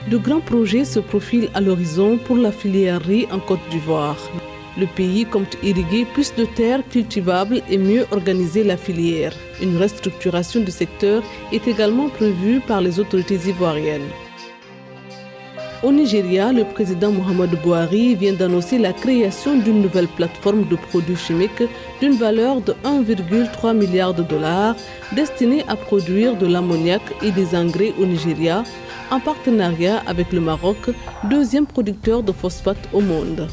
De grands projets se profilent à l'horizon pour la filière riz en Côte d'Ivoire. Le pays compte irriguer plus de terres cultivables et mieux organiser la filière. Une restructuration du secteur est également prévue par les autorités ivoiriennes. Au Nigeria, le président Muhammadu Buhari vient d'annoncer la création d'une nouvelle plateforme de produits chimiques d'une valeur de 1,3 milliard de dollars destinée à produire de l'ammoniac et des engrais au Nigeria en partenariat avec le Maroc, deuxième producteur de phosphate au monde.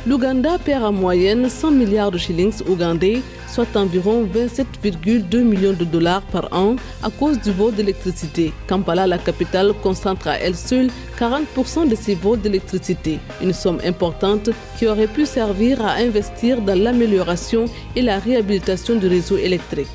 L'Ouganda perd en moyenne 100 milliards de shillings ougandais, soit environ 27,2 millions de dollars par an à cause du vol d'électricité. Kampala, la capitale, concentre à elle seule 40% de ses vols d'électricité. Une somme importante qui aurait pu servir à investir dans l'amélioration et la réhabilitation du réseau électrique.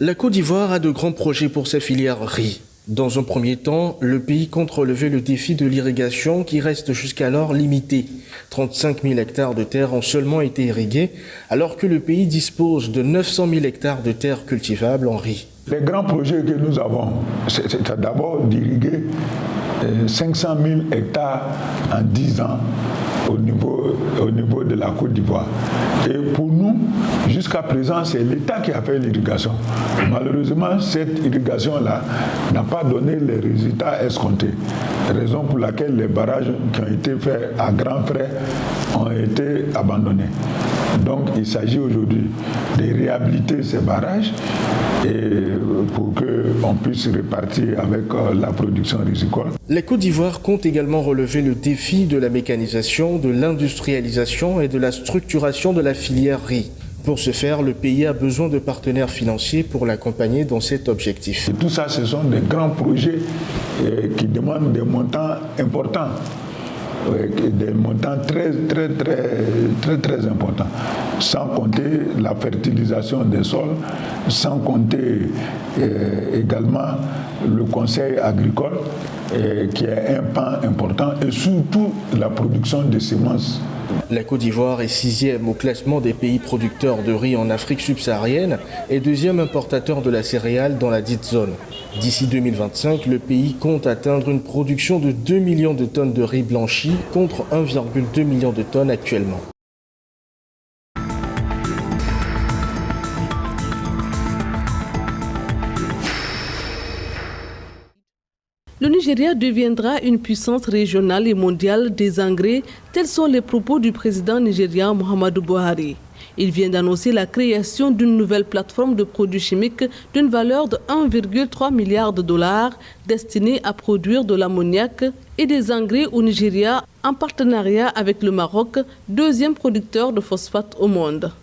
La Côte d'Ivoire a de grands projets pour sa filière riz. Dans un premier temps, le pays compte relever le défi de l'irrigation qui reste jusqu'alors limité. 35 000 hectares de terres ont seulement été irrigués, alors que le pays dispose de 900 000 hectares de terres cultivables en riz. Les grands projets que nous avons, c'est d'abord d'irriguer 500 000 hectares en 10 ans au niveau de la Côte d'Ivoire. Et pour nous, jusqu'à présent, c'est l'État qui a fait l'irrigation. Malheureusement, cette irrigation-là n'a pas donné les résultats escomptés. Raison pour laquelle les barrages qui ont été faits à grands frais ont été abandonnés. Donc, il s'agit aujourd'hui de réhabiliter ces barrages et pour qu'on puisse repartir avec la production rizicole. La Côte d'Ivoire compte également relever le défi de la mécanisation, de l'industrialisation et de la structuration de la filière riz. Pour ce faire, le pays a besoin de partenaires financiers pour l'accompagner dans cet objectif. Et tout ça, ce sont des grands projets qui demandent des montants importants. Des montants très importants, sans compter la fertilisation des sols, sans compter également le conseil agricole qui est un pan important et surtout la production de semences. La Côte d'Ivoire est 6e au classement des pays producteurs de riz en Afrique subsaharienne et 2e importateur de la céréale dans la dite zone. D'ici 2025, le pays compte atteindre une production de 2 millions de tonnes de riz blanchi contre 1,2 million de tonnes actuellement. Le Nigeria deviendra une puissance régionale et mondiale des engrais, tels sont les propos du président nigérian Muhammadu Buhari. Il vient d'annoncer la création d'une nouvelle plateforme de produits chimiques d'une valeur de 1,3 milliard de dollars destinée à produire de l'ammoniac et des engrais au Nigeria en partenariat avec le Maroc, deuxième producteur de phosphate au monde.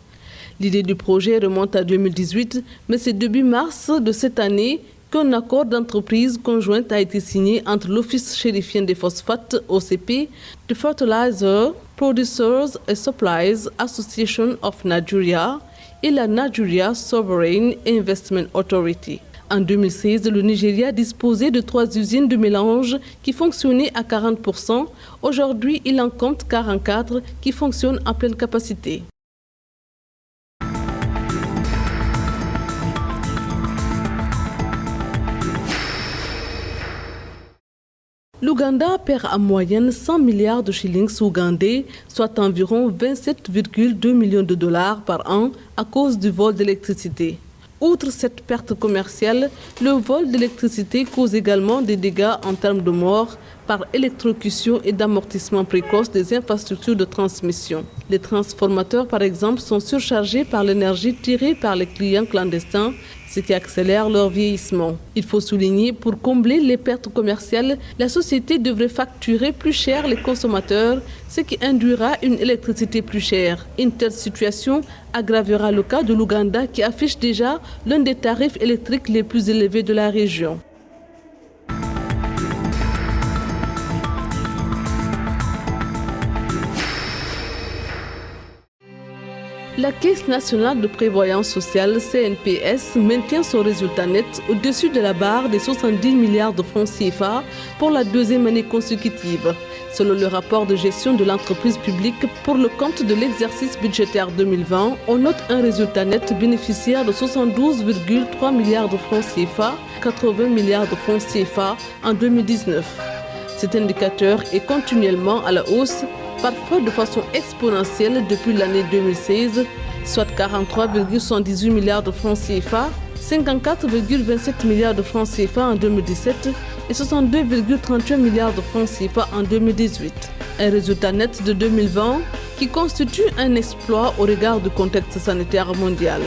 L'idée du projet remonte à 2018, mais c'est début mars de cette année qu'un accord d'entreprise conjointe a été signé entre l'Office chérifien des phosphates OCP, the Fertilizer Producers and Suppliers Association of Nigeria et la Nigeria Sovereign Investment Authority. En 2016, le Nigeria disposait de 3 usines de mélange qui fonctionnaient à 40%. Aujourd'hui, il en compte 44 qui fonctionnent à pleine capacité. L'Ouganda perd en moyenne 100 milliards de shillings ougandais, soit environ 27,2 millions de dollars par an à cause du vol d'électricité. Outre cette perte commerciale, le vol d'électricité cause également des dégâts en termes de morts par électrocution et d'amortissement précoce des infrastructures de transmission. Les transformateurs, par exemple, sont surchargés par l'énergie tirée par les clients clandestins, ce qui accélère leur vieillissement. Il faut souligner, pour combler les pertes commerciales, la société devrait facturer plus cher les consommateurs, ce qui induira une électricité plus chère. Une telle situation aggravera le cas de l'Ouganda qui affiche déjà l'un des tarifs électriques les plus élevés de la région. La Caisse nationale de prévoyance sociale, CNPS, maintient son résultat net au-dessus de la barre des 70 milliards de francs CFA pour la deuxième année consécutive. Selon le rapport de gestion de l'entreprise publique pour le compte de l'exercice budgétaire 2020, on note un résultat net bénéficiaire de 72,3 milliards de francs CFA, 80 milliards de francs CFA en 2019. Cet indicateur est continuellement à la hausse, parfois de façon exponentielle depuis l'année 2016, soit 43,78 milliards de francs CFA, 54,27 milliards de francs CFA en 2017 et 62,31 milliards de francs CFA en 2018. Un résultat net de 2020 qui constitue un exploit au regard du contexte sanitaire mondial.